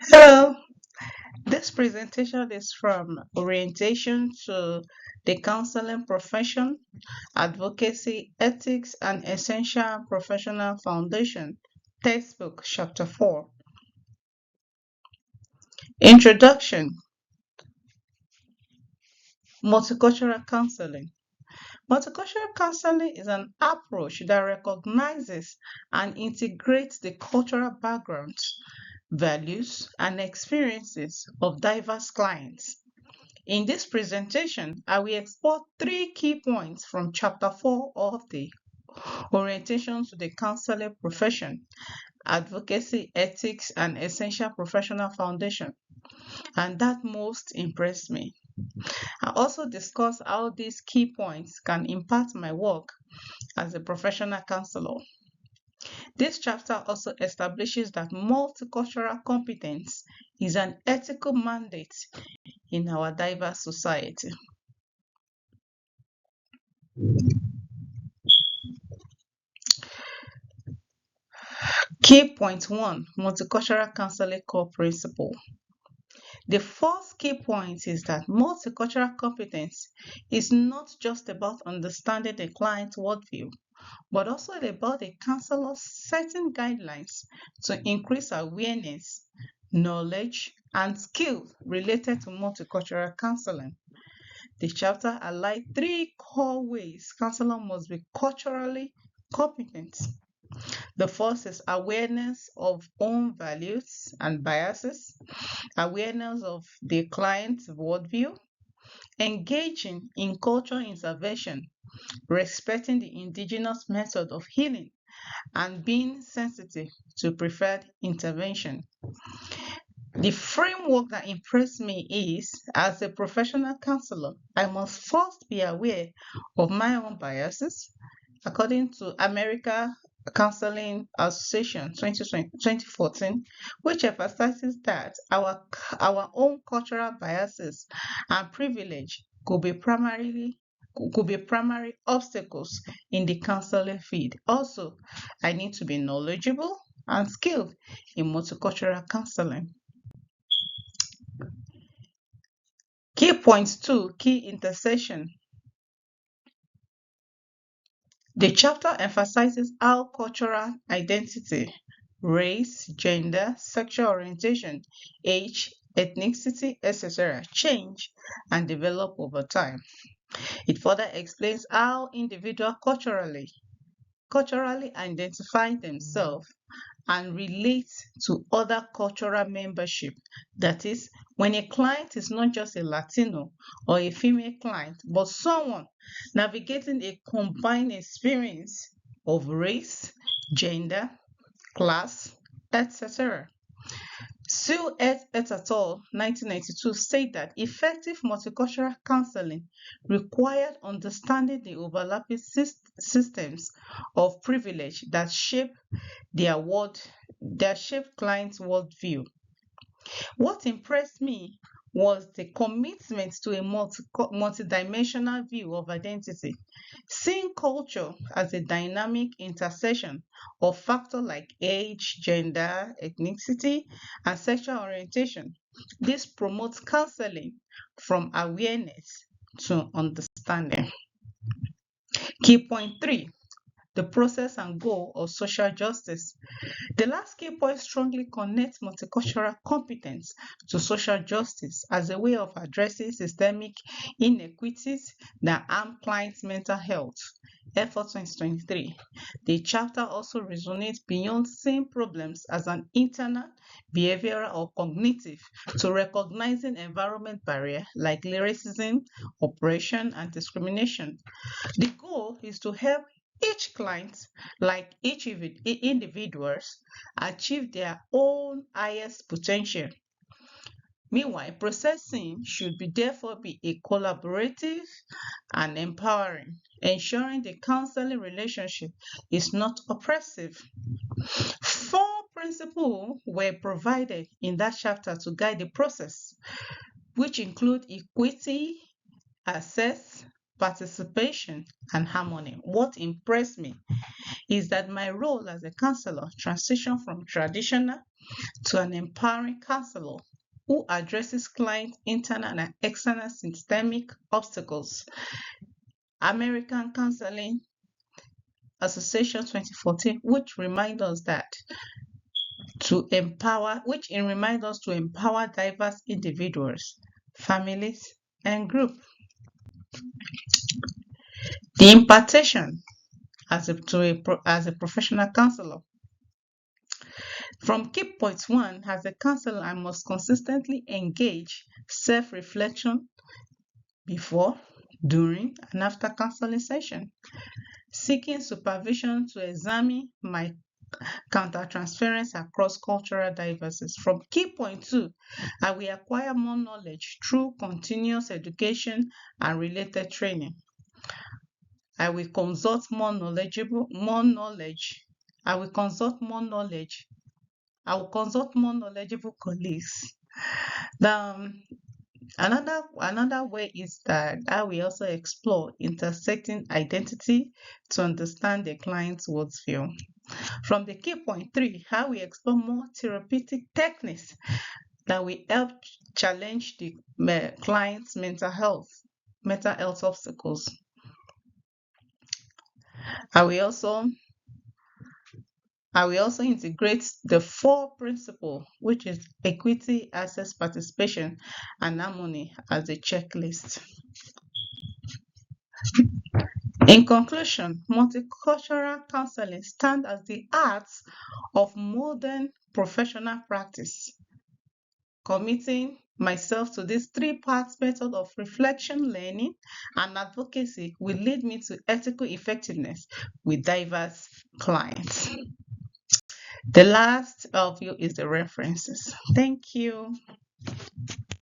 Hello, this presentation is from Orientation to the Counseling Profession, Advocacy, Ethics, and Essential Professional Foundation, Textbook, Chapter 4. Introduction. Multicultural Counseling. Multicultural counseling is an approach that recognizes and integrates the cultural backgrounds, values, and experiences of diverse clients. In this presentation, I will explore three key points from Chapter 4 of the Orientation to the Counseling Profession, Advocacy, Ethics, and Essential Professional Foundation, and that most impressed me. I also discuss how these key points can impact my work as a professional counselor. This chapter also establishes that multicultural competence is an ethical mandate in our diverse society. Key point one, multicultural counseling core principle. The first key point is that multicultural competence is not just about understanding the client's worldview, but also about the counselor's setting guidelines to increase awareness, knowledge, and skill related to multicultural counseling. The chapter highlights three core ways counselor must be culturally competent. The first is awareness of own values and biases, awareness of the client's worldview, engaging in cultural intervention, respecting the indigenous method of healing, and being sensitive to preferred intervention. The framework that impressed me is, as a professional counselor, I must first be aware of my own biases. According to America Counseling Association 2014, which emphasizes that our own cultural biases and privilege could be primary obstacles in the counseling field. Also, I need to be knowledgeable and skilled in multicultural counseling. Key points two, key intersection. The chapter emphasizes how cultural identity, race, gender, sexual orientation, age, ethnicity, etc. change and develop over time. It further explains how individuals culturally identify themselves and relate to other cultural membership. That is, when a client is not just a Latino or a female client, but someone navigating a combined experience of race, gender, class, etc. Sue et al. 1992 state that effective multicultural counseling required understanding the overlapping systems of privilege their world, that shape clients' worldview. What impressed me was the commitment to a multidimensional view of identity, seeing culture as a dynamic intersection of factors like age, gender, ethnicity, and sexual orientation. This promotes counseling from awareness to understanding. Key point three, the process and goal of social justice. The last key point strongly connects multicultural competence to social justice as a way of addressing systemic inequities that harm clients' mental health. Effort 2023. The chapter also resonates beyond seeing problems as an internal, behavioral, or cognitive to recognizing environment barrier like racism, oppression, and discrimination. The goal is to help each client, like each individuals, achieve their own highest potential. Meanwhile, processing should therefore be a collaborative and empowering, ensuring the counseling relationship is not oppressive. Four principles were provided in that chapter to guide the process, which include equity, access, participation, and harmony. What impressed me is that my role as a counselor transitioned from traditional to an empowering counselor who addresses client internal and external systemic obstacles. American Counseling Association 2014, which remind us to empower diverse individuals, families, and groups. The impartation as a professional counselor. From key points one, as a counselor, I must consistently engage self-reflection before, during, and after counseling session, seeking supervision to examine my counter-transference across cultural diversities. From key point two, I will acquire more knowledge through continuous education and related training. I will consult more knowledge. I will consult more knowledge. I will consult more knowledgeable colleagues. Another way is that I will also explore intersecting identity to understand the client's worldview. From the key point three, how we explore more therapeutic techniques that will help challenge the client's mental health obstacles. I will also integrate the four principles, which is equity, access, participation, and harmony as a checklist. In conclusion, multicultural counseling stands as the art of modern professional practice. Committing myself to this three-part method of reflection, learning, and advocacy will lead me to ethical effectiveness with diverse clients. The last of you is the references. Thank you.